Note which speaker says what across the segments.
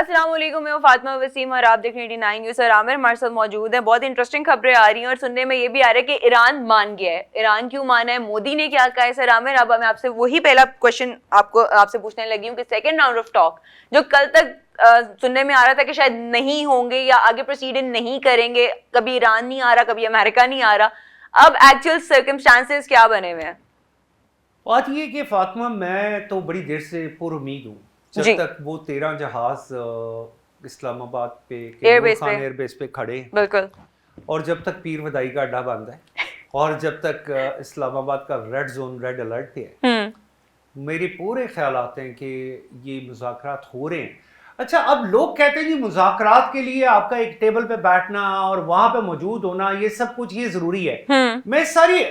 Speaker 1: अस्सलाम वालेकुम, मैं फातिमा वसीम और आप देख रहे हैं 89 न्यूज़। सर आमिर हमारे साथ मौजूद है। बहुत इंटरेस्टिंग खबरें आ रही हैं और सुनने में ये भी आ रहा है कि ईरान मान गया है। ईरान क्यों माना है, मोदी ने क्या कहा है? सर आमिर, अब मैं आपसे वही पहला क्वेश्चन आपसे पूछने लगी हूँ कि सेकेंड राउंड ऑफ टॉक जो कल तक सुनने में आ रहा था कि शायद नहीं होंगे या आगे प्रोसीडिंग नहीं करेंगे, कभी ईरान नहीं आ रहा, कभी अमेरिका नहीं आ रहा, अब एक्चुअल सर्कमस्टांसेस क्या बने हुए हैं?
Speaker 2: बात ये कि फातिमा, मैं तो बड़ी देर से पुरुमीद हूँ जब तक वो 13 जहाज इस्लामाबाद पे
Speaker 1: एयरबेस पे
Speaker 2: एयरबेस पे खड़े,
Speaker 1: बिल्कुल,
Speaker 2: और जब तक पीर वदाई का अड्डा बंद है और जब तक इस्लामाबाद का रेड जोन, रेड अलर्ट पे है, मेरे पूरे ख्याल आते हैं कि ये मुज़ाकरात हो रहे हैं। अच्छा, अब लोग कहते हैं कि मुज़ाकरात के लिए आपका एक टेबल पे बैठना और वहां पे मौजूद होना, ये सब कुछ ये जरूरी है। मैं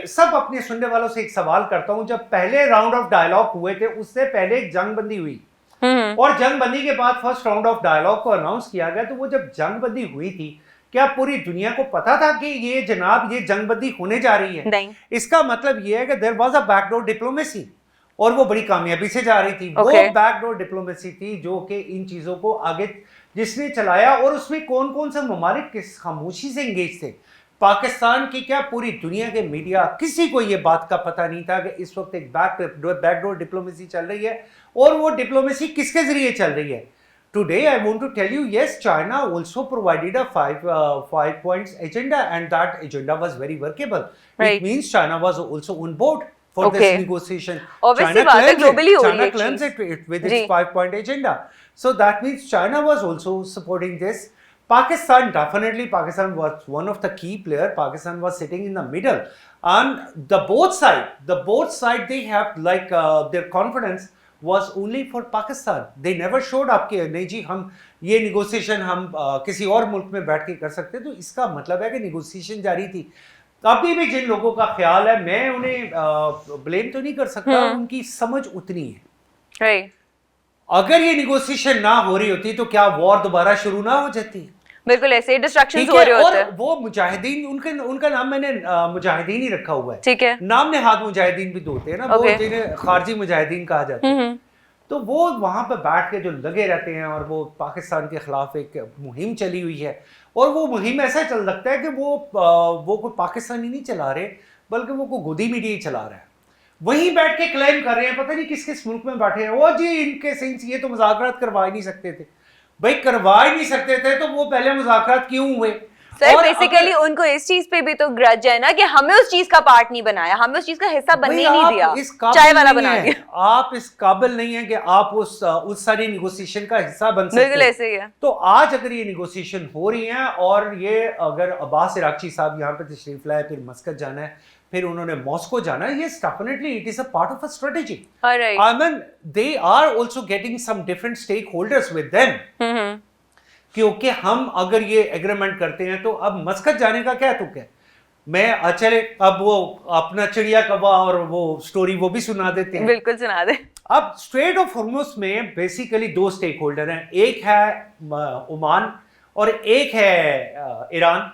Speaker 2: सब अपने सुनने वालों से एक सवाल करता हूं, जब पहले राउंड ऑफ डायलॉग हुए थे उससे पहले एक जंग बंदी हुई और जंग बंदी के बाद फर्स्ट राउंड ऑफ डायलॉग को अनाउंस किया गया, तो वो जब जंग बंदी हुई थी, क्या पूरी दुनिया को पता था कि ये जंग बंदी होने जा रही है?
Speaker 1: नहीं।
Speaker 2: इसका मतलब ये है कि there was a backdoor diplomacy और वो बड़ी कामयाबी से जा रही थी। वो बैकडोर डिप्लोमेसी थी जो कि इन चीजों को आगे जिसने चलाया, और उसमें कौन कौन से ममालिक किस खामोशी से इंगेज थे। पाकिस्तान की क्या, पूरी दुनिया के मीडिया, किसी को ये बात का पता नहीं था कि इस वक्त एक बैकडोर डिप्लोमेसी चल रही है, और वो डिप्लोमेसी किसके जरिए चल रही है। Today I want to tell you, yes, China also provided a five points agenda, and that agenda was very workable. Right. It means China was also on board for this negotiation.
Speaker 1: Obviously,
Speaker 2: China claims it with its 5-point agenda. So that means China was also supporting this. Pakistan was one of the key players. Pakistan was sitting in the middle, and the both side they have like their confidence was only for Pakistan. They never showed up कि नहीं जी हम ये negotiation हम किसी और मुल्क में बैठ के कर सकते। तो इसका मतलब है कि negotiation जारी थी। अभी भी जिन लोगों का ख्याल है, मैं उन्हें ब्लेम तो नहीं कर सकता, उनकी समझ उतनी है।
Speaker 1: right.
Speaker 2: अगर ये negotiation ना हो रही होती तो क्या वॉर दोबारा शुरू ना हो जाती?
Speaker 1: बिल्कुल ऐसे डिस्ट्रैक्शंस हो रहे होते हैं।
Speaker 2: वो मुजाहिदीन, उनका नाम मैंने मुजाहिदीन ही रखा हुआ है।
Speaker 1: ठीक है।
Speaker 2: नाम नेहाद मुजाहिदीन भी होते हैं ना, वो जिन्हें खारजी मुजाहिदीन कहा जाता है। तो वो वहां पे बैठ के जो लगे रहते हैं, और वो पाकिस्तान के खिलाफ एक मुहिम चली हुई है, और वो मुहिम ऐसा चल लगता है कि वो कोई पाकिस्तानी नहीं चला रहे, बल्कि वो कोई गोदी मीडिया ही चला रहा है। वहीं बैठ के क्लेम कर रहे हैं, पता नहीं किस किस मुल्क में बैठे हैं, वो जी इनके सेंस ये तो मुज़ाकरात करवा ही नहीं सकते थे। भाई करवा ही नहीं सकते थे तो वो पहले मुज़ाकरात क्यों हुए?
Speaker 1: सर बेसिकली उनको इस चीज पे भी तो ग्रज है ना कि हमें उस चीज का पार्ट नहीं बनाया, हमें उस चीज का हिस्सा बनने नहीं दिया, चाय वाला बना दिया।
Speaker 2: आप इस काबिल नहीं है कि आप उस सारी नेगोशिएशन का हिस्सा बन सकते।
Speaker 1: बिल्कुल ऐसे ही है।
Speaker 2: तो आज अगर ये नेगोशिएशन हो रही है, और ये अगर अब्बास इराक्ची साहब यहाँ पे तशरीफ लाए, फिर मस्कत जाना है, फिर उन्होंने मॉस्को जाना है, yes, definitely it is a part of a strategy.
Speaker 1: All right.
Speaker 2: I mean, they are also getting some different stakeholders with them. क्योंकि हम अगर ये एग्रीमेंट करते हैं तो अब मस्कत जाने का क्या तुक है? मैं चले अब वो अपना चिड़िया कौवा और वो स्टोरी वो भी सुना देते हैं।
Speaker 1: बिल्कुल सुना दे।
Speaker 2: अब स्ट्रेट ऑफ हॉर्मुज़ में बेसिकली दो स्टेक होल्डर हैं, एक है ओमान और एक है ईरान।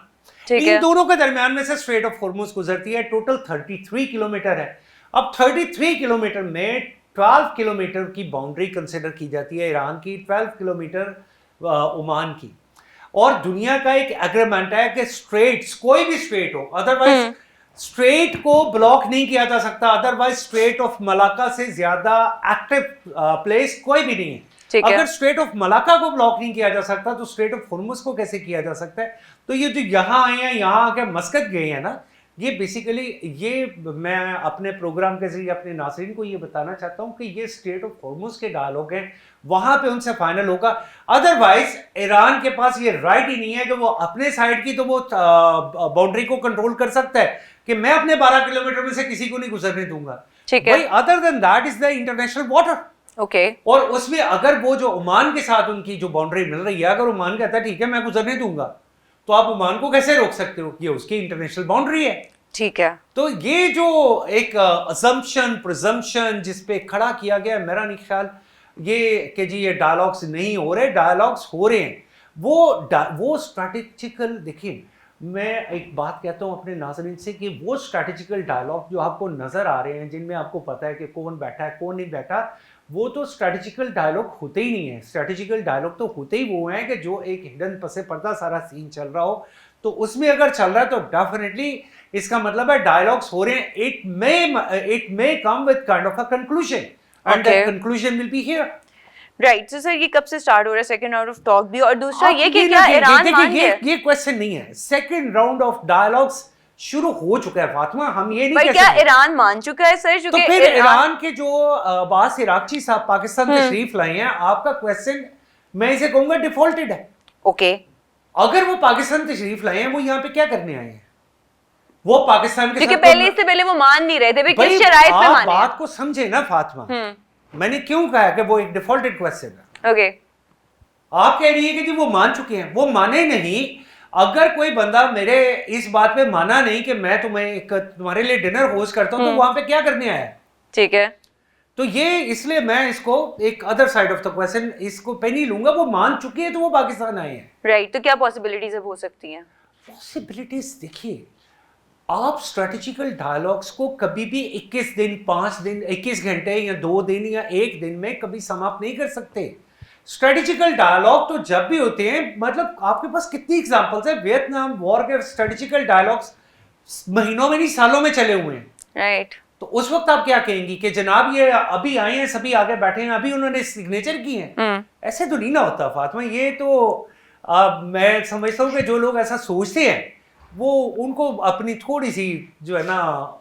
Speaker 2: इन दोनों के दरमियान में से स्ट्रेट ऑफ हॉर्मुज़ गुजरती है। टोटल 33 किलोमीटर है। अब 33 किलोमीटर में 12 किलोमीटर की बाउंड्री कंसिडर की जाती है ईरान की, 12 किलोमीटर ओमान की, और दुनिया का एक एग्रीमेंट है कि स्ट्रेट्स, कोई भी स्ट्रेट हो, अदरवाइज स्ट्रेट को ब्लॉक नहीं किया जा सकता, अदरवाइज स्ट्रेट ऑफ मलाका से ज्यादा एक्टिव प्लेस कोई भी नहीं है। अगर स्ट्रेट ऑफ मलाका को ब्लॉक नहीं किया जा सकता तो स्ट्रेट ऑफ हॉर्मुज़ को कैसे किया जा सकता है? तो ये जो यहाँ आए हैं, यहाँ आके मस्कत गए हैं ना, ये बेसिकली ये मैं अपने प्रोग्राम के जरिए अपने नाज़रीन को ये बताना चाहता हूँ कि ये स्ट्रेट ऑफ हॉर्मुज़ के डायलॉग हैं, वहां पे उनसे फाइनल होगा। अदरवाइज ईरान के पास ये राइट ही नहीं है कि वो अपने साइड की तो वो बाउंड्री को कंट्रोल कर सकता है कि मैं अपने 12 किलोमीटर में से किसी को नहीं गुजरने दूंगा। भाई other than that is the international water.
Speaker 1: Okay.
Speaker 2: और उसमें अगर वो जो ओमान के साथ उनकी जो बाउंड्री मिल रही है, अगर ओमान कहता है ठीक है मैं गुजरने दूंगा, तो आप ओमान को कैसे रोक सकते हो? ये उसकी इंटरनेशनल बाउंड्री है।
Speaker 1: ठीक है। तो
Speaker 2: ये जो एक असम्पशन प्रिजम्पशन जिस पे खड़ा किया गया, मेरा नहीं ख्याल ये कि जी ये डायलॉग्स नहीं हो रहे, डायलॉग्स हो रहे हैं। वो स्ट्रैटेजिकल, देखिए मैं एक बात कहता हूँ अपने नाज़रीन से कि वो स्ट्रैटेजिकल डायलॉग जो आपको नज़र आ रहे हैं, जिनमें आपको पता है कि कौन बैठा है कौन नहीं बैठा, वो तो स्ट्रेटेजिकल डायलॉग होते ही नहीं है। स्ट्रेटेजिकल डायलॉग तो होते ही वो हैं कि जो एक हिडन पसे पर्दा सारा सीन चल रहा हो, तो उसमें अगर चल रहा है तो डेफिनेटली इसका मतलब है डायलॉग्स हो रहे हैं, it may come with kind of a conclusion and that conclusion will be here.
Speaker 1: Right, so sir ये कब से स्टार्ट हो रहा है सेकंड राउंड ऑफ टॉक भी, और दूसरा ये कि क्या ईरान मान गया?
Speaker 2: ये क्वेश्चन नहीं है, सेकंड राउंड ऑफ डायलॉग्स शुरू हो चुका है फातिमा, हम ये नहीं
Speaker 1: भाई
Speaker 2: कह
Speaker 1: क्या
Speaker 2: सकते।
Speaker 1: ईरान मान चुका है सर?
Speaker 2: तो फिर ईरान के जो अब्बास इराक़ची साहब पाकिस्तान तशरीफ लाए हैं, आपका क्वेश्चन मैं इसे कहूंगा डिफॉल्टेड है।
Speaker 1: ओके,
Speaker 2: अगर वो पाकिस्तान तशरीफ लाए हैं, वो यहाँ पे क्या करने आए हैं? वो पाकिस्तान के
Speaker 1: क्योंकि
Speaker 2: साथ
Speaker 1: पहले इससे पहले वो मान नहीं रहे थे, भाई किस शराइत पे
Speaker 2: आप
Speaker 1: माने?
Speaker 2: बात को समझे ना फातिमा, मैंने क्यों कहा कि वो एक डिफॉल्टेड क्वेश्चन है।
Speaker 1: ओके,
Speaker 2: आप कह रही है कि जी वो मान चुके हैं, वो माने नहीं। अगर कोई बंदा मेरे इस बात पे माना नहीं कि मैं तुम्हारे लिए डिनर होस्ट करता हूं, तो वहां पे क्या करने आया?
Speaker 1: ठीक है,
Speaker 2: तो ये इसलिए मैं इसको एक other side of the question इसको पे नहीं लूंगा। वो मान चुके हैं तो वो पाकिस्तान आए हैं।
Speaker 1: राइट, तो क्या पॉसिबिलिटीज हो सकती हैं?
Speaker 2: पॉसिबिलिटीज देखिए, आप स्ट्रेटेजिकल डायलॉग्स को कभी भी 21 दिन 5 दिन 21 घंटे या 2 दिन या 1 दिन में कभी समाप्त नहीं कर सकते। स्ट्रेटेजिकल डायलॉग तो जब भी होते हैं, मतलब आपके पास कितनी एग्जांपल्स है, वियतनाम वॉर के स्ट्रेटेजिकल डायलॉग्स महीनों में नहीं सालों में चले हुए हैं।
Speaker 1: राइट,
Speaker 2: तो उस वक्त आप क्या कहेंगी कि जनाब ये अभी आए हैं, सभी आगे बैठे हैं, अभी उन्होंने सिग्नेचर की हैं? ऐसे तो नहीं ना होता फातिमा। ये तो मैं समझता हूँ कि जो लोग ऐसा सोचते हैं वो उनको अपनी थोड़ी सी जो है ना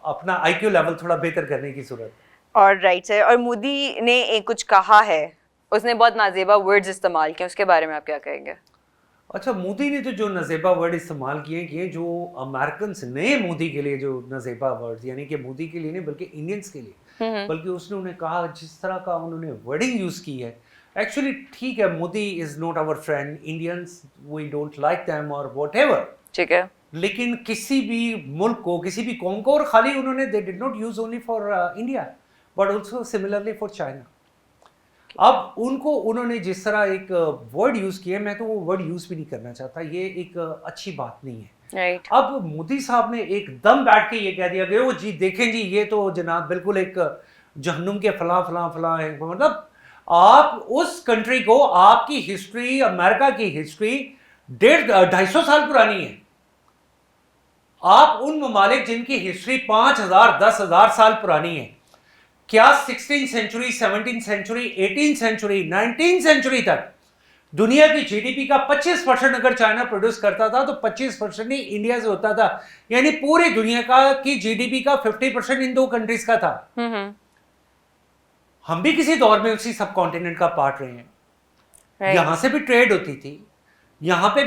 Speaker 2: अपना आईक्यू लेवल थोड़ा बेहतर करने की जरूरत है।
Speaker 1: और राइट सर, और मोदी ने एक कुछ कहा है, उसने बहुत नाजेबा वर्ड्स इस्तेमाल किए, उसके बारे में आप क्या कहेंगे?
Speaker 2: अच्छा, मोदी ने तो जो नजेबा वर्ड इस्तेमाल किए जो अमेरिकन ने मोदी के लिए जो नजेबा वर्ड, यानी कि मोदी के लिए नहीं बल्कि इंडियंस के लिए, बल्कि उसने उन्हें कहा जिस तरह का उन्होंने वर्डिंग यूज की है, एक्चुअली ठीक है, Modi is not our friend, Indians we don't like them और व्हाटएवर, ठीक है, लेकिन किसी भी मुल्क को, किसी भी कौम को, और खाली उन्होंने they did not use only for India but also similarly for China. अब उनको उन्होंने जिस तरह एक वर्ड यूज किया, मैं तो वो वर्ड यूज भी नहीं करना चाहता, ये एक अच्छी बात नहीं है।
Speaker 1: Right.
Speaker 2: अब मोदी साहब ने एकदम बैठ के ये कह दिया कि वो जी देखें जी ये तो जनाब बिल्कुल एक जहन्नुम के फला फला फला है। मतलब आप उस कंट्री को, आपकी हिस्ट्री, अमेरिका की हिस्ट्री 250 साल पुरानी है। आप उन ममालिक जिनकी हिस्ट्री 5000 10,000 साल पुरानी है, क्या 16th century, 17th century, 18th century, 19th century तक दुनिया की जीडीपी का 25% अगर चाइना प्रोड्यूस करता था तो 25% ही इंडिया से होता था, यानी पूरी दुनिया का की जीडीपी का 50% इन दो कंट्रीज का था। हम भी किसी दौर में उसी सब कॉन्टिनेंट का पार्ट रहे हैं। यहां से भी ट्रेड होती थी, यहाँ पे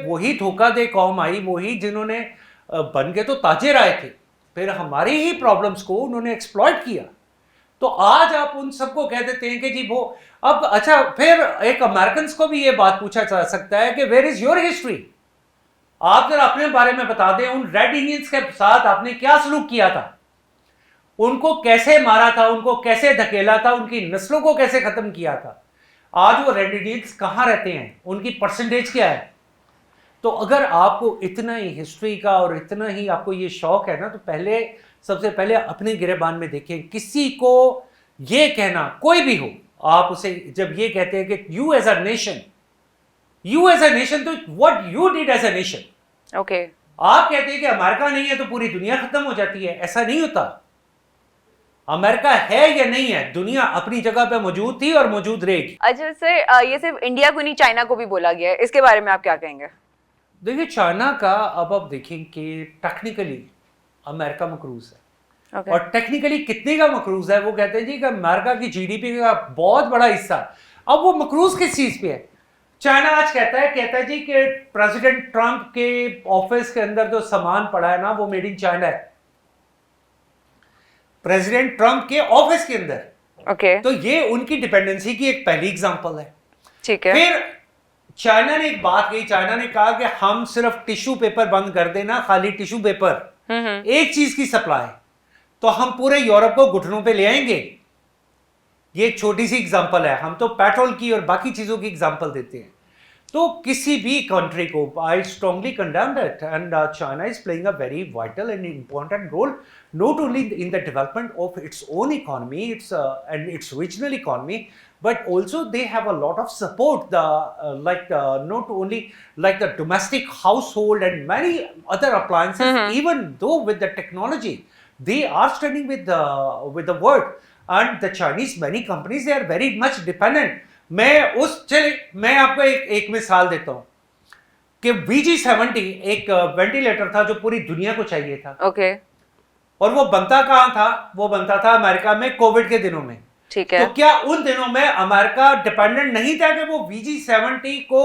Speaker 2: वही धोखा दे कौम आई, वही जिन्होंने बन के तो ताजिर आए थे, फिर हमारी ही प्रॉब्लम्स को उन्होंने एक्सप्लॉइट किया। तो आज आप उन सबको कह देते हैं कि जी वो अब अच्छा, फिर एक अमेरिकन को भी ये बात पूछा जा सकता है कि वेयर इज योर हिस्ट्री? आप जरा अपने बारे में बता दें, उन रेड इंडियंस के साथ आपने क्या सलूक किया था, उनको कैसे मारा था, उनको कैसे धकेला था, उनकी नस्लों को कैसे खत्म किया था। आज वो रेड इंडियंस कहाँ रहते हैं, उनकी परसेंटेज क्या है? तो अगर आपको इतना ही हिस्ट्री का और इतना ही आपको ये शौक है ना, तो सबसे पहले अपने गिरेबान में देखें। किसी को ये कहना, कोई भी हो, आप उसे जब ये कहते हैं कि यू एज अ नेशन, तो what you did as a nation.
Speaker 1: Okay,
Speaker 2: आप कहते हैं कि अमेरिका नहीं है तो पूरी दुनिया खत्म हो जाती है, ऐसा नहीं होता। अमेरिका है या नहीं है, दुनिया अपनी जगह पे मौजूद थी और मौजूद रहेगी।
Speaker 1: अच्छा सर, ये सिर्फ इंडिया को नहीं, चाइना को भी बोला गया है, इसके बारे में आप क्या कहेंगे?
Speaker 2: देखिए, चाइना का अब आप देखें कि टेक्निकली अमेरिका मकरूज है। और टेक्निकली कितने का मकरूज है? वो कहते हैं जी कि अमेरिका की जीडीपी का बहुत बड़ा हिस्सा। अब वो मकरूज किस चीज पे है? चाइना आज कहता है जी कि प्रेसिडेंट ट्रंप के ऑफिस के अंदर जो सामान पड़ा है ना, वो मेड इन चाइना है। प्रेसिडेंट ट्रंप के ऑफिस के अंदर।
Speaker 1: ओके,
Speaker 2: तो ये उनकी डिपेंडेंसी की एक पहली एग्जांपल है।
Speaker 1: ठीक है।
Speaker 2: फिर चाइना ने एक बात कही, चाइना ने कहा कि हम सिर्फ टिश्यू पेपर बंद कर देना, खाली टिश्यू पेपर, एक चीज की सप्लाई, तो हम पूरे यूरोप को घुटनों पे ले आएंगे। ये एक छोटी सी एग्जांपल है, हम तो पेट्रोल की और बाकी चीजों की एग्जांपल देते हैं। तो किसी भी कंट्री को I strongly condemn that and China is playing a very vital and important role not only in the development of its own economy and its regional economy, but also they have a lot of support not only like the domestic household and many other appliances. Even though with the technology they are studying with the world, and the Chinese many companies they are very much dependent. मैं आपको एक मिसाल देता हूँ कि VG70 एक ventilator था जो पूरी दुनिया को चाहिए था.
Speaker 1: ओके.
Speaker 2: और वो बनता कहाँ था? वो बनता था अमेरिका में कोविड के दिनों में.
Speaker 1: ठीक है.
Speaker 2: तो क्या उन दिनों में अमेरिका डिपेंडेंट नहीं था कि वो VG70 को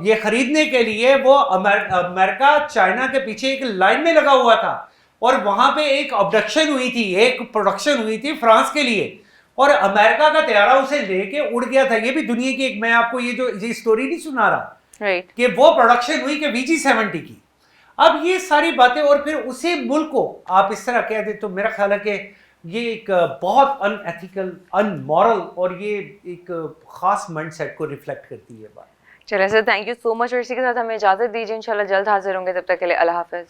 Speaker 2: ये खरीदने के लिए वो अमेरिका चाइना के पीछे एक लाइन में लगा हुआ था, और वहां पे एक अबडक्शन हुई थी, एक प्रोडक्शन हुई थी फ्रांस के लिए, और अमेरिका का तैयारा उसे लेके उड़ गया था. ये भी दुनिया की एक, मैं आपको ये स्टोरी नहीं सुना रहा,
Speaker 1: राइट,
Speaker 2: कि वो प्रोडक्शन हुई कि VG70 की. अब ये सारी बातें, और फिर उसी मुल्क को आप इस तरह कह दे, तो मेरा ख्याल है कि ये एक बहुत अनएथिकल, अनमॉरल, और ये एक खास माइंडसेट को रिफ्लेक्ट करती है बात.
Speaker 1: चलिए sir, thank you so much. और इसी के साथ हमें इजाजत दीजिए. इंशाल्लाह जल्द हाजिर होंगे. तब तक के लिए अल्लाह हाफिज.